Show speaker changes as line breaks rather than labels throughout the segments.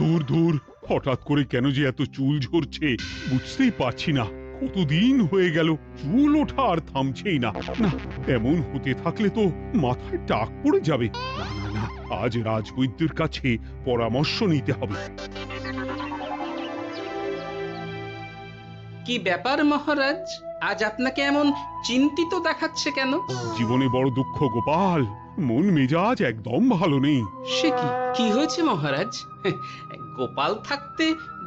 দূর দূর, হঠাৎ করে কেন যে এত চুল ঝরছে বুঝতেই পারছি না। কতদিন হয়ে গেল চুল ওঠা আর থামছেই না। না, এমন হতে থাকলে তো মাথায় টাক পড়ে যাবে। না না না, আজ রাজবৈদ্যের কাছে পরামর্শ নিতে হবে।
কি ব্যাপার মহারাজ, আজ আপনাকে এমন চিন্তিত দেখাচ্ছে কেন?
জীবনে বড় দুঃখ গোপাল, মন মেজাজ একদম ভালো নেই।
সে কি কি হয়েছে মহারাজ? গোপাল থাকতে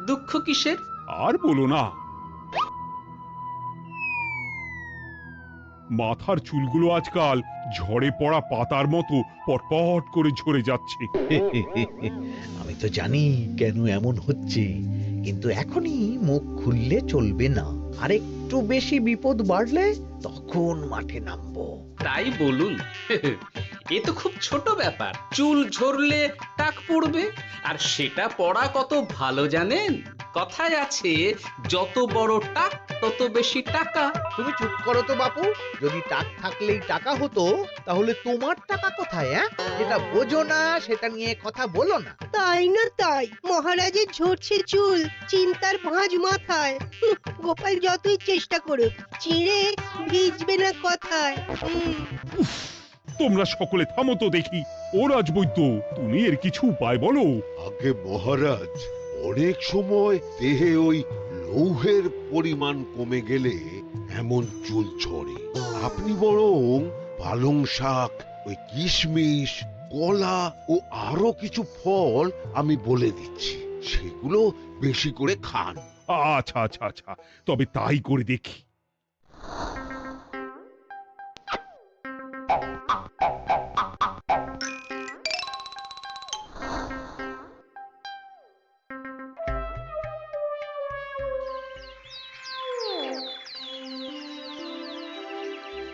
দুঃখ কিসের?
আর বলো না, মাথার চুলগুলো আজকাল ঝড়ে পড়া পাতার মতো পটপট করে ঝরে যাচ্ছে।
আমি তো জানি কেন এমন হচ্ছে, কিন্তু এখনই মুখ খুললে চলবে না। আর একটু বেশি বিপদ বাড়লে তখন মাঠে নামবো।
তাই বলুন। এ তো খুব ছোট ব্যাপার, চুল ঝরলে টাক পড়বে, আর সেটা পড়া কত ভালো জানেন? কথায় আছে, যত বড় টাক তত বেশি টাকা।
তুমি চুপ করো তো বাপু। যদি টাক থাকলেই টাকা হতো, তাহলে তোমার টাকা কোথায়? যেটা বোঝো না সেটা নিয়ে কথা বলো না।
তাই না তাই, মহারাজের ঝরছে চুল, চিন্তার ভাঁজ মাথায়। গোপাল যতই চেষ্টা করুক, চিড়ে ভিজবে না কথায়।
তোমরা সকলে থামো তো দেখি। ও রাজবৈদ্য, তুমি এর কিছু উপায় বলো।
আগে মহারাজ, অনেক সময় দেহে ওই লৌহের পরিমাণ কমে গেলে এমন চুল ঝরে। আপনি বরং পালং শাক, ওই কিশমিশ, কলা ও আরো কিছু ফল আমি বলে দিচ্ছি, সেগুলো বেশি করে খান।
আচ্ছা আচ্ছা আচ্ছা, তবে তাই করে দেখি।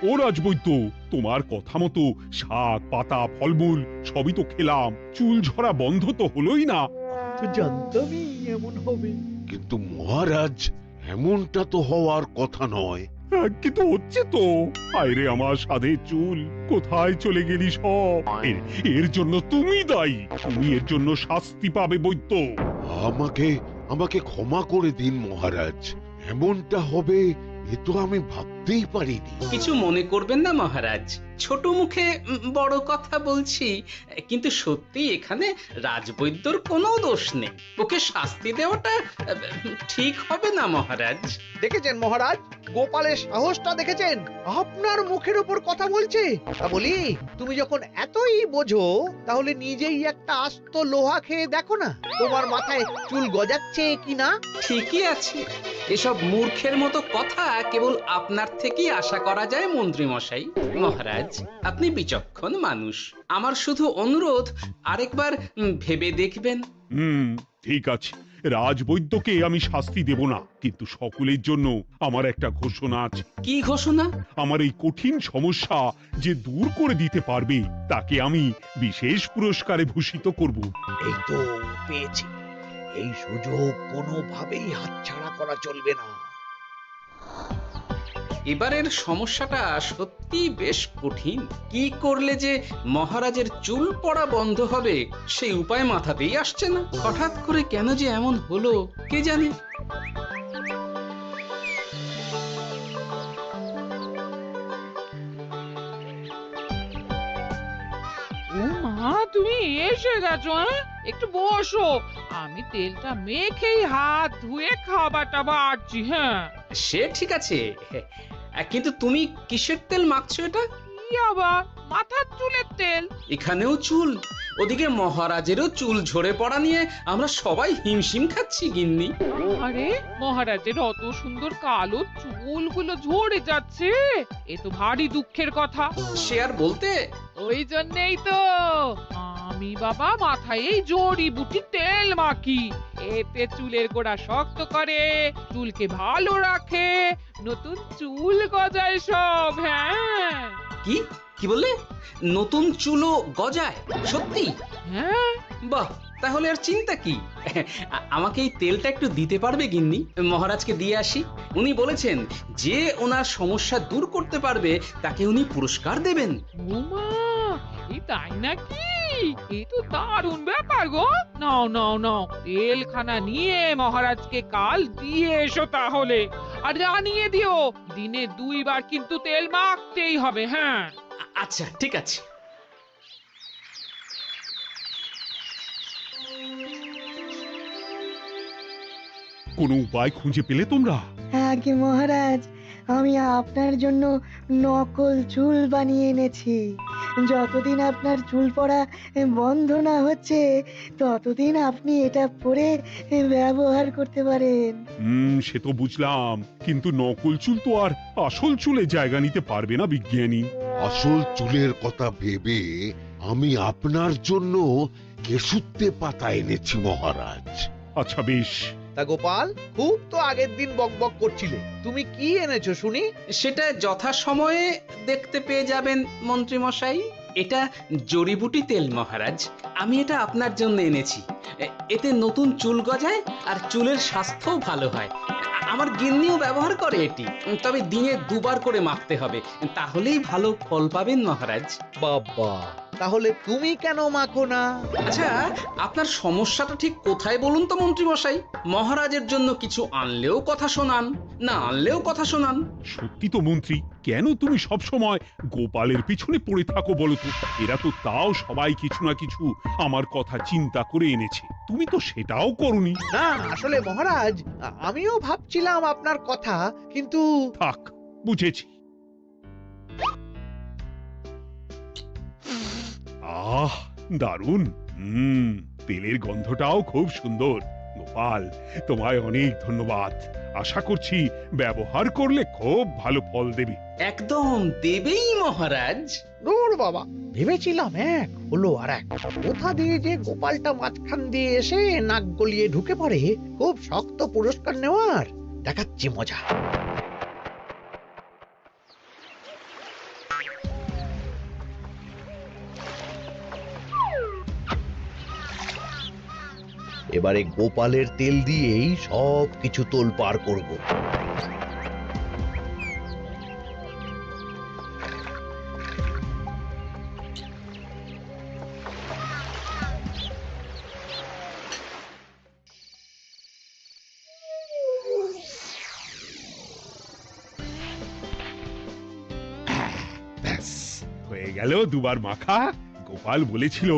ও রাজবৈদ্য, তোমার কথা মতো শাক পাতা ফলমূল সবই তো খেলাম, চুল ঝরা বন্ধ তো হলোই না।
তো জানতামই এমন হবে।
কিন্তু মহারাজ, এমনটা তো হওয়ার কথা নয়।
কিন্তু হচ্ছে তো। আরে আমার সাধে চুল, কোথায় চলে গেলি সব? এর জন্য তুমি দায়ী, তুমি এর জন্য শাস্তি পাবে বৈদ্য।
আমাকে আমাকে ক্ষমা করে দিন মহারাজ, এমনটা হবে এ তো আমি ভাবতেই পারিনি।
কিছু মনে করবেন না মহারাজ, ছোট মুখে বড় কথা বলছি, কিন্তু সত্যি এখানে রাজবৈদ্যর কোনো দোষ নেই। ওকে শাস্তি দেওয়াটা ঠিক হবে না মহারাজ।
দেখেছেন মহারাজ, গোপালের সাহসটা দেখেছেন? আপনার মুখের উপর কথা বলছে। তা বলি, তুমি যখন এতই বোঝো, তাহলে নিজেই একটা আস্ত লোহা খেয়ে দেখো না, তোমার মাথায় চুল গজাচ্ছে কিনা।
ঠিকই আছে, এসব মূর্খের মতো কথা কেবল আপনার থেকেই আশা করা যায় মন্ত্রী মশাই। মহারাজ, আপনি বিচক্ষণ মানুষ, আমার শুধু অনুরোধ, আরেকবার ভেবে দেখবেন।
ঠিক আছে, রাজবৈদ্যকে আমি শাস্তি দেব না, কিন্তু সকলের জন্য আমার একটা ঘোষণা আছে।
কি ঘোষণা?
আমার এই কঠিন সমস্যা যে দূর করে দিতে পারবে, তাকে আমি বিশেষ পুরস্কারে ভূষিত করব।
এই তো পেয়েছি, এই সুযোগ কোনোভাবেই হাতছাড়া করা চলবে না।
এবারের সমস্যাটা সত্যি বেশ কঠিন। কি করলে যে মহারাজের চুল পড়া বন্ধ হবে সেই উপায় মাথাতেই আসছে না। হঠাৎ করে কেন যে এমন হলো কে জানে।
ও মা, তুমি এসে গেছো? একটু বসো, আমি তেলটা মেখেই হাত ধুয়ে খাবারটা বাড়ছি। হ্যাঁ,
সে ঠিক আছে, কিন্তু তুমি কিসের তেল মাখছো এটা?
কি আবার মাথার চুলের তেল?
এখানেও চুল, ওদিকে মহারাজেরও চুল ঝরে পড়া নিয়ে আমরা সবাই হিমশিম খাচ্ছি গিন্নি।
আরে, মহারাজের অত সুন্দর কালো চুলগুলো ঝরে যাচ্ছে, এ তো ভারী দুঃখের কথা।
সে আর বলতে।
ওই জন্যেই তো আমি বাবা মাথায় এই জড়িবুটি তেল মাখি। এতে চুলের গোড়া শক্ত করে, চুলকে ভালো রাখে, নতুন চুল গজায় সব। হ্যাঁ।
কি কি বললে? নতুন চুলও গজায়? সত্যি?
হ্যাঁ,
বাহ, তাহলে আর চিন্তা কি? আমাকে এই তেলটা একটু দিতে পারবে গিন্নি? মহারাজকে দিয়ে আসি। উনি বলেছেন যে ওনার সমস্যা দূর করতে পারবে তাকে উনি পুরস্কার দেবেন।
ওমা, এই তাই নাকি? এই তো দারুণ ব্যাপার গো। নাও নাও নাও, তেলখানা নিয়ে মহারাজকে কাল দিয়ে এসো তাহলে। আর জানিয়ে দিও, দিনে 2 বার কিন্তু তেল মাখতেই হবে। হ্যাঁ,
আচ্ছা, ঠিক আছে।
কোনো উপায় খুঁজে পেলে তোমরা?
আগে মহারাজ, আমি আপনার জন্য নকল চুল বানিয়ে এনেছি। যতদিন আপনার চুল পড়া বন্ধ না হচ্ছে ততদিন আপনি এটা পরে ব্যবহার করতে পারেন।
সে তো বুঝলাম, কিন্তু নকল চুল তো আর আসল চুলে জায়গা নিতে পারবে না বিজ্ঞানী।
আসল চুলের কথা ভেবে আমি আপনার জন্য কেশুত্তে পাতা এনেছি মহারাজ।
আচ্ছা বেশ।
তা গোপাল, খুব তো আগের দিন বকবক করছিলে, তুমি কি এনেছো শুনি?
সেটা যথাসময়ে দেখতে পেয়ে যাবেন মন্ত্রী মশাই। এটা জড়িবুটি তেল মহারাজ। আমি এটা আপনার জন্য এনেছি। এতে নতুন চুল গজায় আর চুলের স্বাস্থ্যও ভালো হয়। আমার গিন্নিও ব্যবহার করে এটি, তবে দিনে 2 বার করে মাখতে হবে, তাহলেই ভালো ফল পাবেন মহারাজ।
বাবা, তাহলে তুমি কেন মাখো না?
আচ্ছা, আপনার সমস্যাটা ঠিক কোথায় বলুন তো মন্ত্রী মশাই? মহারাজের জন্য কিছু আনলেও কথা শোনান, না আনলেও কথা শোনান।
সত্যি তো মন্ত্রী, কেন তুমি সব সময় গোপালের পিছনে পড়ে থাকো বলো তো? এরা তো তাও সবাই কিছু না কিছু আমার কথা চিন্তা করে এনেছে, তুমি তো সেটাও করনি।
না আসলে মহারাজ, আমিও ভাবছিলাম আপনার কথা, কিন্তু
থাক, বুঝেছি। আহ, দারুণ। তেলের গন্ধটাও খুব সুন্দর। গোপাল, তোমায় অনেক ধন্যবাদ। আশা করছি ব্যবহার করলে খুব ভালো ফল দেবে।
একদম দেবেই মহারাজ।
দূর বাবা, ভেবেছিলাম এক হলো আর এক। কোথা দিয়ে যে গোপালটা মাঝখান দিয়ে এসে নাক গলিয়ে ঢুকে পড়ে, খুব শক্ত পুরস্কার নেওয়ার। দেখাচ্ছি মজা। এবারে গোপালের তেল দিয়েই সব কিছু তোলপাড় করব।
ব্যাস, হয়ে গেল 2 বার মাখা। গোপাল বলেছিল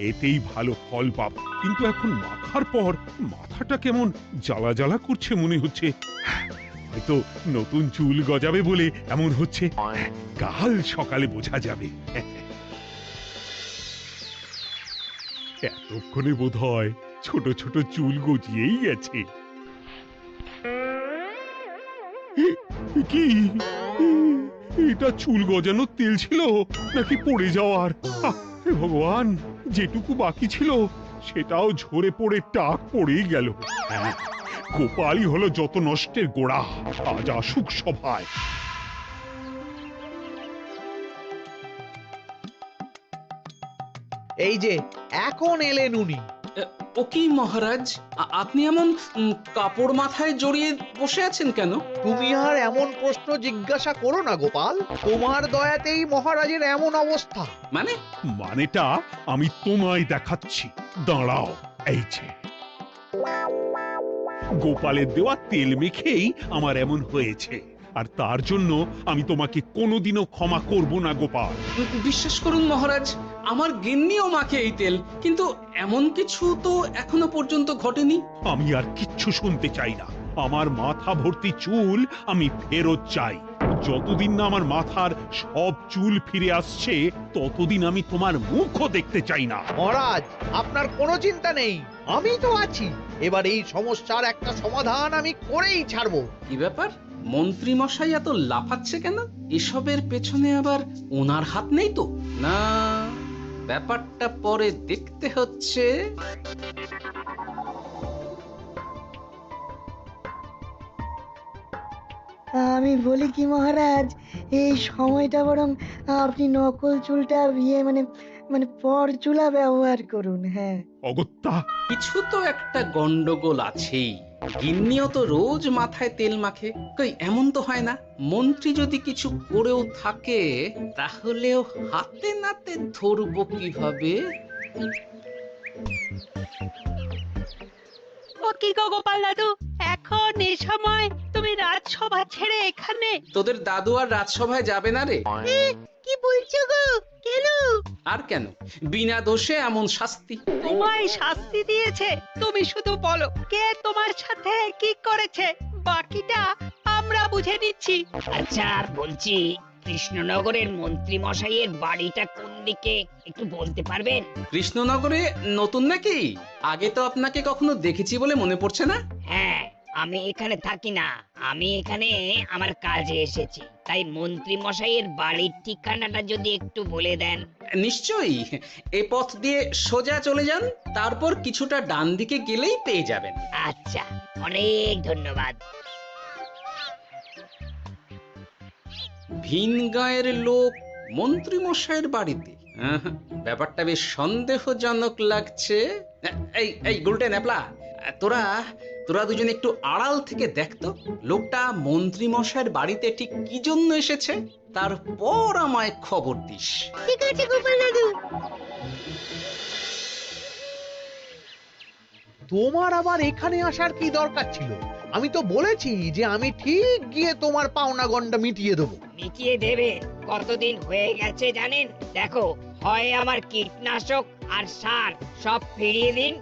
এতেই ভালো ফল পাব, কিন্তু এখন মাখার পর মাথাটা কেমন জ্বালা জ্বালা করছে মনে হচ্ছে। হয়তো নতুন চুল গজাবে বলে এমন হচ্ছে। কাল সকালে বোঝা যাবে। এতক্ষণে বোধহয় ছোট ছোট চুল গজিয়েই গেছে। কি এটা চুল গজানোর তেল ছিল নাকি পড়ে যাওয়ার? হে ভগবান, যেটুকু বাকি ছিল সেটাও ঝরে পড়ে টাক পড়েই গেল। হ্যাঁ, গোপালই হলো যত নষ্টের গোড়া। আজ আসুক সভায়।
এই যে এখন এলেন উনি।
ও কি মহারাজ, আপনি এমন কাপড় মাথায় জড়িয়ে বসে আছেন কেন?
তুমি আর এমন প্রশ্ন জিজ্ঞাসা করো না গোপাল, তোমার দয়াতেই মহারাজের এমন অবস্থা।
মানে?
মানেটা আমি তোমায় দেখাচ্ছি, দাঁড়াও। এই যে গোপালের দেওয়া তেল মেখেই আমার এমন হয়েছে, আর তার জন্য আমি তোমাকে কোনোদিনও ক্ষমা করব না গোপাল।
বিশ্বাস করুন মহারাজ, আমার গিন্নিও মাখে এই তেল, কিন্তু এমন কিছু তো এখনো পর্যন্ত ঘটেনি।
আমি আর কিচ্ছু শুনতে চাই না। আমার মাথা ভর্তি চুল আমি ফেরত চাই। যতদিন না আমার মাথার সব চুল ফিরে আসছে ততদিন আমি তোমার মুখও দেখতে চাই না।
মহারাজ, আপনার কোনো চিন্তা নেই, আমি তো আছি। এবার এই সমস্যার একটা সমাধান আমি করেই ছাড়বো।
কি ব্যাপার, মন্ত্রী মশাই এত লাফাচ্ছে কেন? এসবের পেছনে আবার ওনার হাত নেই তো? না, ব্যাপারটা পরে দেখতে হচ্ছে।
আমি বলি কি মহারাজ, এই সময়টা বরং আপনি নকল চুলটা মানে মানে পরচুলা ব্যবহার করুন। হ্যাঁ,
অগত্যা,
কিছু তো একটা গন্ডগোল আছেই। গিন্নিও তো রোজ মাথায় তেল মাখে, কই এমন তো হয় না। মন্ত্রী যদি কিছু করেও থাকে, তাহলেও হাতে নাতে ধরবো কিভাবে?
ও কি গো গোপাল দাদু, এখন এই সময় তুমি রাজসভা ছেড়ে এখানে?
তোদের দাদু আর রাজসভায় যাবে না রে?
কি বলছো গো? কেন?
আর কেন, বিনা দোষে এমন শাস্তি।
তোমায় শাস্তি দিয়েছে, তুমি শুধু বলো কে তোমার সাথে কি করেছে, বাকিটা আমরা বুঝে নিচ্ছি।
আচ্ছা বলছি, কৃষ্ণনগরের মন্ত্রী মশাইয়ের বাড়িটা কোন দিকে একটু বলতে পারবেন?
কৃষ্ণনগরে নতুন নাকি? আগে তো আপনাকে কখনো দেখেছি বলে মনে পড়ছে না।
হ্যাঁ, আমি এখানে থাকি না, আমি এখানে আমার কাজে এসেছি, তাই মন্ত্রী মশাইয়ের বাড়ির ঠিকানাটা যদি একটু বলে দেন।
নিশ্চয়ই, এ পথ দিয়ে সোজা চলে যান, তারপর কিছুটা ডান দিকে গেলেই পেয়ে যাবেন।
আচ্ছা, অনেক ধন্যবাদ।
ভিন গাঁয়ের লোক মন্ত্রী মশাইয়ের বাড়িতে, ব্যাপারটা বেশ সন্দেহজনক লাগছে। এই এই গুলটে ন্যাপলা, তোরা তোরা দুজন একটু আড়াল থেকে দেখতো লোকটা মন্ত্রী মশাইয়ের বাড়িতে ঠিক কি জন্য এসেছে, তারপর আমায় খবর দিস।
ঠিক আছে গোপাল দাদু।
তোমার আবার এখানে আসার কি দরকার ছিল? আমি তো বলেছি যে আমি ঠিক গিয়ে তোমার পাওনা গন্ডা মিটিয়ে দেবো।
মিটিয়ে দেবে? কতদিন হয়ে গেছে জানেন? দেখো, হয় আমার কীটনাশক আর সার সব ফিরিয়ে দিন,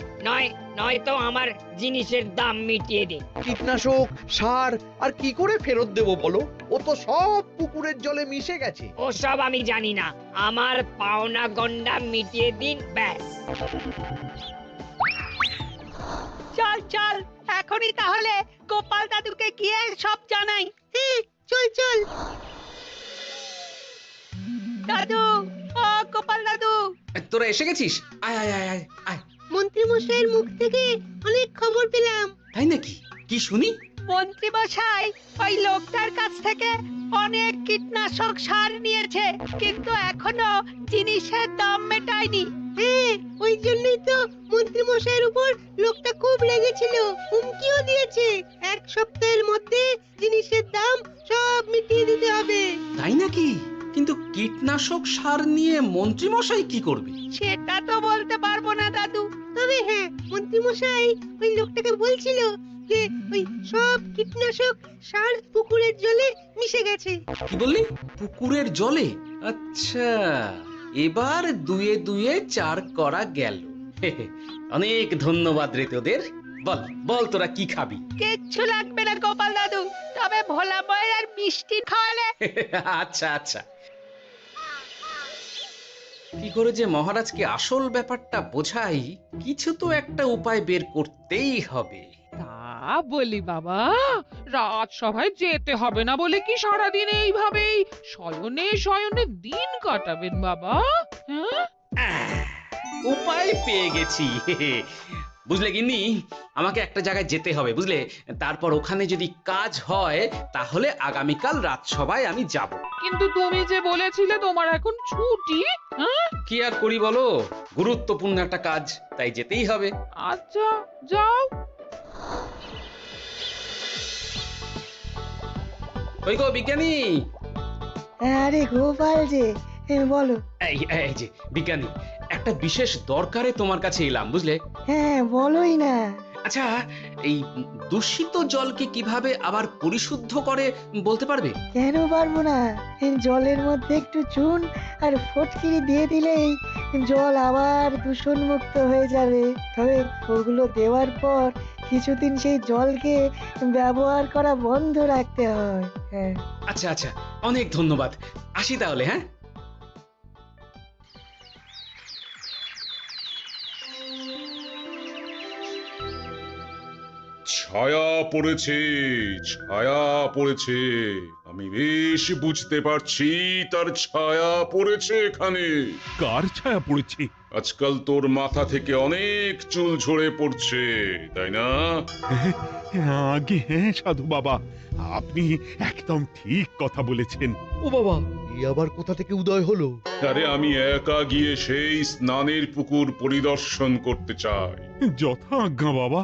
নয়তো আমার জিনিসের দাম মিটিয়ে দিন।
কীটনাশক, সার আর কি করে ফেরত দেবো বলো? ও তো সব পুকুরের জলে মিশে গেছে।
ওসব আমি জানি না, আমার পাওনা গন্ডা মিটিয়ে দিন, ব্যাস।
চল চল, এখনই তাহলে গোপাল দাদুকে গিয়ে সব জানাই।
হ্যাঁ, চল চল।
দাদু, ও গোপাল দাদু।
তোরা এসে গেছিস? আয় আয় আয় আয় আয়।
মন্ত্রী মশাইয়ের মুখ থেকে অনেক খবর পেলাম।
তাই নাকি? কি শুনি?
মন্ত্রী মশাই ওই লোকটার কাছ থেকে অনেক কীটনাশক সার নিয়েছে, কিন্তু এখনো জিনিসের দাম মেটায়নি।
হ্যাঁ, ওই জন্যই তো মন্ত্রী মশাইয়ের উপর লোকটা খুব লেগেছিল, হুমকিও দিয়েছে 1 সপ্তাহের মধ্যে জিনিসের দাম সব মিটিয়ে দিতে হবে।
তাই নাকি? কিন্তু কীটনাশক সার নিয়ে মন্ত্রী মশাই কি করবে?
সেটা তো বলতে পারবো না দাদু।
তবে হ্যাঁ, মন্ত্রী মশাই ওই লোকটাকে বলছিল যে ওই সব কীটনাশক সার পুকুরের জলে মিশে গেছে।
কি বললি? পুকুরের জলে? আচ্ছা, এবার দুয়ে দুয়ে 4 করা গেল। অনেক ধন্যবাদ রে তোদের। বল বল, তোরা কি খাবি?
কিচ্ছু লাগবে না গোপাল দাদু, তবে ভোলা বয় আর মিষ্টি খাওয়ালে।
আচ্ছা আচ্ছা। কি করে যে মহারাজকে আসল ব্যাপারটা বোঝাই, কিছু তো একটা উপায় বের করতেই হবে।
তা বলি বাবা, রাজসভায় যেতে হবে না বলে কি সারাদিন এইভাবেই শয়নে শয়নে দিন কাটাবেন বাবা? হ্যাঁ,
উপায় পেয়ে গেছি। বুঝলে গিন্নি, আমাকে একটা জায়গায় যেতে হবে, বুঝলে? তারপর ওখানে যদি কাজ হয়, তাহলে আগামীকাল রাজসভায় আমি যাব।
কিন্তু তুমি যে বলেছিলে তোমার এখন ছুটি। হ্যাঁ,
কি আর করি বলো, গুরুত্বপূর্ণ একটা কাজ, তাই যেতেই হবে।
আচ্ছা যাও।
ওই গো বিজ্ঞানী,
আরে গোপাল যে, বলো।
এই যে বিজ্ঞানী, একটা বিশেষ দরকারে তোমার কাছে এলাম, বুঝলে?
হ্যাঁ, বলোই না।
আচ্ছা, এই দূষিত জলকে কিভাবে আবার পরিশুদ্ধ করে বলতে পারবে?
কেন পারবো না? জলের মধ্যে একটু চুন আর ফটকিরি দিয়ে দিলেই জল আবার দূষণ মুক্ত হয়ে যাবে। তবে ওগুলো দেওয়ার পর কিছুদিন সেই জলকে ব্যবহার করা বন্ধ রাখতে হয়। হ্যাঁ।
আচ্ছা আচ্ছা, অনেক ধন্যবাদ, আসি তাহলে। হ্যাঁ,
ছায়া পড়েছে, ছায়া পড়েছে। আমি বেশ বুঝতে পারছি তার ছায়া পড়েছে এখানে।
কার ছায়া পড়েছে?
আজকাল তোর মাথা থেকে অনেক চুল ঝরে পড়ছে, তাই না?
আগে হ্যাঁ সাধু বাবা, আপনি একদম ঠিক কথা বলেছেন।
ও বাবা, এই আবার কোথা থেকে উদয় হলো?
আরে আমি একা গিয়ে সেই স্নানের পুকুর পরিদর্শন করতে চাই।
যথা আজ্ঞা বাবা।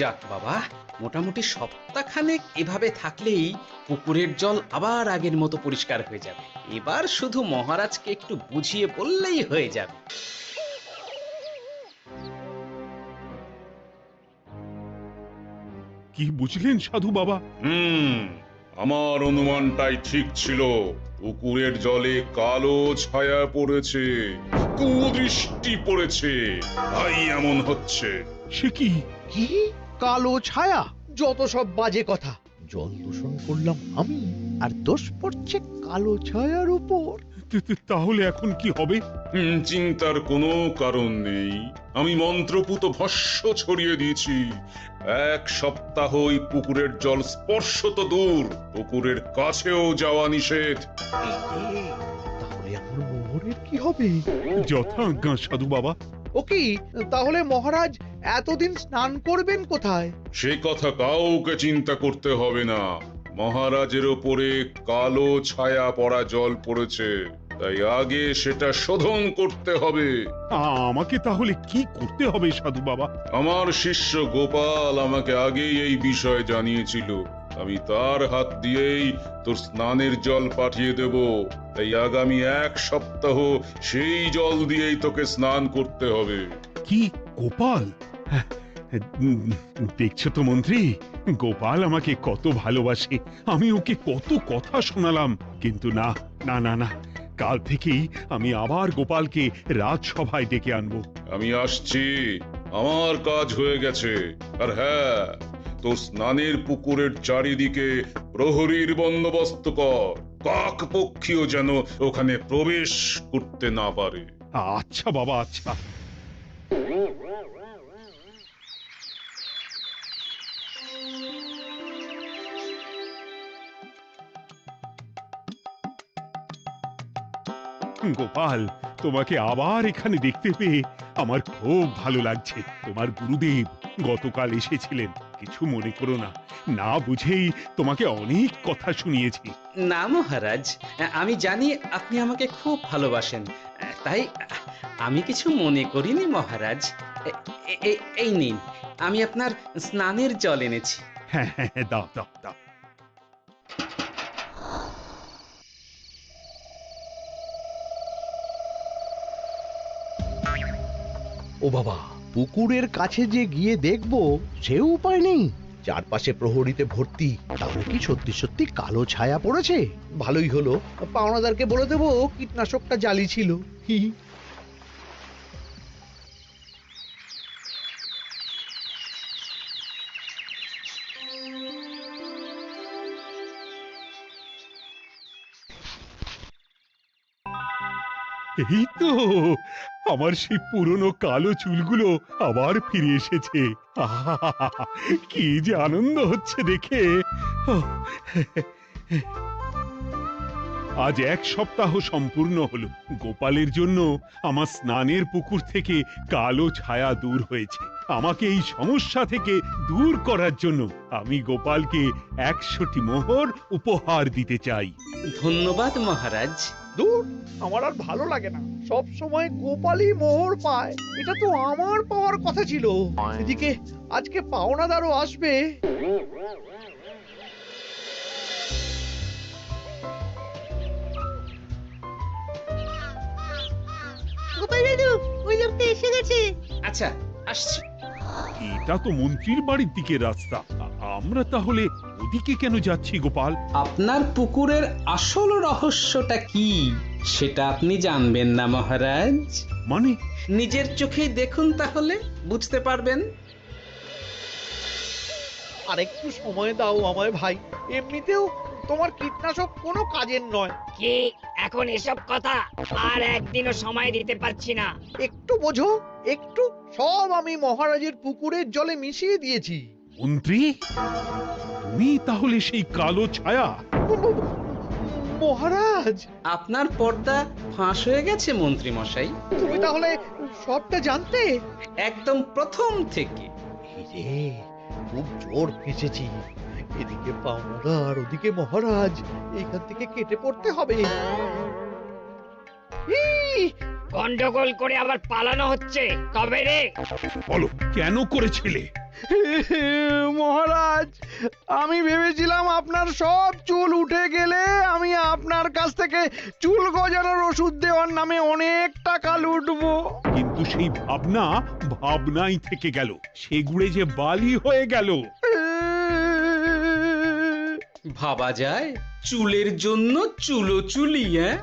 যাক বাবা, মোটামুটি সপ্তাহখানেক এভাবে থাকলেই পুকুরের জল আবার আগের মতো পরিষ্কার হয়ে যাবে। এবার শুধু মহারাজকে একটু বুঝিয়ে বললেই হয়ে যাবে।
কি বুঝলেন সাধু বাবা?
আমার অনুমানটাই ঠিক ছিল। পুকুরের জলে কালো ছায়া পড়েছে, কুদৃষ্টি পড়েছে, তাই এমন হচ্ছে।
সে কি?
কি কালো ছায়া? যত সব বাজে কথা। জল দূষণ করলাম আমি, আর দোষ পড়ছে কালো ছায়ার উপর।
তাহলে এখন কি হবে?
চিন্তার কোনো কারণ নেই। আমি মন্ত্রপুত ভস্য ছড়িয়ে দিয়েছি। 1 সপ্তাহ ওই পুকুরের জল স্পর্শ তো দূর, পুকুরের কাছেও যাওয়া নিষেধ।
তাহলে আমার মোহরের কি হবে?
যথা আজ্ঞা সাধু বাবা।
ও কি, তাহলে মহারাজ এতদিন স্নান করবেন কোথায়?
সে কথা কাউকে চিন্তা করতে হবে না। মহারাজের ওপরে কালো ছায়া পড়া জল পড়েছে, তাই আগে সেটা শোধন করতে হবে।
আমাকে তাহলে কি করতে হবে সাধু বাবা?
আমার শিষ্য গোপাল আমাকে আগেই এই বিষয় জানিয়েছিল। আমি তার হাত দিয়েই তোর স্নানের জল পাঠিয়ে দেব। তাই আগামী 1 সপ্তাহ সেই জল দিয়েই তোকে স্নান করতে হবে।
কি গোপাল? দেখছো তো মন্ত্রী, গোপাল আমাকে কত ভালোবাসে। আমি ওকে কত কথা শোনালাম, কিন্তু না না না না, কাল থেকেই আমি আবার গোপালকে রাজসভায় ডেকে আনবো।
আমি আসছি, আমার কাজ হয়ে গেছে। আর হ্যাঁ, তোর স্নানের পুকুরের চারিদিকে প্রহরীর বন্দোবস্ত কর। কাক পক্ষীও যেন ওখানে প্রবেশ করতে না পারে।
আচ্ছা বাবা, আচ্ছা। গোপাল, তোমাকে আবার এখানে দেখতে পেয়ে আমার খুব ভালো লাগছে। তোমার গুরুদেব গতকাল এসেছিলেন, কিছু মনে করো না। না বুঝেই তোমাকে অনেক কথা শুনিয়েছি।
না মহারাজ, আমি জানি আপনি আমাকে খুব ভালোবাসেন, তাই আমি কিছু মনে করিনি মহারাজ। এই নিন, আমি আপনার স্নানের জল এনেছি।
হ্যাঁ হ্যাঁ হ্যাঁ, দাও দাও দাও।
ও বাবা, পুকুরের কাছে যে গিয়ে দেখবো সে উপায় নেই। চারপাশে প্রহরীতে ভর্তি, তাহলে কি সত্যি সত্যি কালো ছায়া পড়েছে? ভালোই হলো, পাওনাদারকে বলে দেবো কীটনাশকটা জালি ছিল। হি হি।
এই তো আমার সেই পুরনো কালো চুলগুলো আবার ফিরে এসেছে। আহা, কি যে আনন্দ হচ্ছে দেখে। আজ 1 সপ্তাহ সম্পূর্ণ হলো। গোপালের জন্য আমার স্নানের পুকুর থেকে কালো ছায়া দূর হয়েছে। আমাকে এই সমস্যা থেকে দূর করার জন্য আমি গোপালকে 100টি মোহর উপহার দিতে চাই।
ধন্যবাদ মহারাজ।
দূর, আমার আর ভালো লাগে না। সব সময় গোপালই মোহর পায়, এটা তো আমার পাওয়ার কথা ছিল। এদিকে আজকে পাওনাদারও আসবে।
গোপাল দাদু, ওই লোকটা এসে গেছে।
আচ্ছা, আসছি।
এটা তো মন্ত্রীর বাড়ির দিকে রাস্তা। আমরা তাহলে ওদিকে সেদিকে কেন যাচ্ছি গোপাল?
আপনার পুকুরের আসল রহস্যটা কি সেটা আপনি জানবেন না মহারাজ?
মানে
নিজের চোখেই দেখুন, তাহলে বুঝতে পারবেন।
আর একটু সময় দাও আমায় ভাই, এমনিতেও তোমার কীটনাশক কোনো কাজের নয়।
কি এখন এসব কথা? আর একদিনও সময় দিতে পারছি না।
একটু বোঝো, একটু। সব আমি মহারাজের পুকুরের জলে মিশিয়ে দিয়েছি।
মন্ত্রী, তুমি তাহলে সেই কালো ছায়া?
মহারাজ,
আপনার পর্দা ফাঁস হয়ে গেছে মন্ত্রী মশাই।
তুমি তাহলে সবটা জানতে?
একদম প্রথম থেকে।
রে, খুব জোর ফেঁসেছি। এদিকে পাওনাদার, ওদিকে মহারাজ, এখান থেকে কেটে পড়তে হবে।
গন্ডগোল করে আবার পালানো হচ্ছে কবে রে?
বলো, কেন করেছিলে?
মহারাজ, আমি ভেবেছিলাম আপনার সব চুল উঠে গেলে আমি আপনার কাছ থেকে চুল গজানোর ওষুধ দেওয়ার নামে অনেক টাকা লুটবো।
কিন্তু সেই ভাবনা ভাবনাই থেকে গেল, সেগুড়ে যে বালি হয়ে গেল।
ভাবা যায় চুলের জন্য চুলো চুলি, হ্যাঁ?